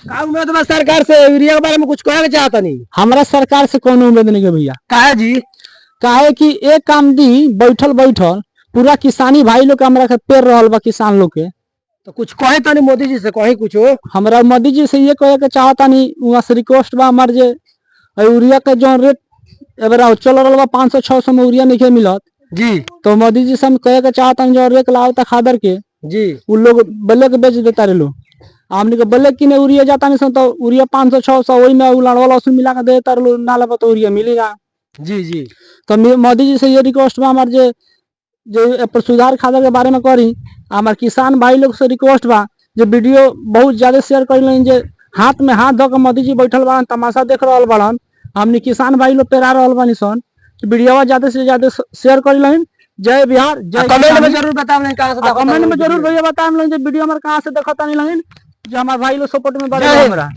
का उम्मीद बा सरकार से यूरिया के बारे में कुछ कहना चाहता नहीं? हमारा सरकार से कोनो उम्मीद नहीं है भैया। काहे जी? काहे कि एक काम दी बैठल बैठल पूरा किसानी भाई लोग के हमरा के पेर रहल बा, किसान लोग के। तो कुछ कहे तनी मोदी जी से, कहीं कुछ हो? हमरा मोदी जी से ये कहे के चाहता नहीं, वहाँ से रिक्वेस्ट बा हमार जे यूरिया के जो रेट एबरा चल रहा बा 500-600 में यूरिया नहीं मिलत जी। तो मोदी जी से हम कहे के चाहता जो रेट लावता खादर के जी उ लोग ब्लैक बेच देता रे लोग। हमने के ब्लैक किने यूरिया जाता नहीं तो यूरिया 500-600 वही में उलाड़वा लहसुन मिला के देता रे ना लेबा तो यूरिया मिलेगा। जी जी। तो मोदी जी से ये रिक्वेस्ट बा हमार जे पर सुधार खादर के बारे में करी। हमार किसान भाई लोग से रिक्वेस्ट बा जो वीडियो बहुत ज्यादा शेयर करी जे हाथ में हाथ धो के मोदी जी बैठल बा तमाशा देख रहा बड़न। हमने किसान भाई लोग पेरा रहा बानी सन कि वीडियो ज्यादा से ज्यादा शेयर करी। जय बिहार, जय। कमेंट में जरूर बताएं कहां से, कमेंट में जरूर भैया बताएं वीडियो हमारे कहाँ से देखता नहीं जो हमारे भाई लोग सपोर्ट में बढ़े हमरा।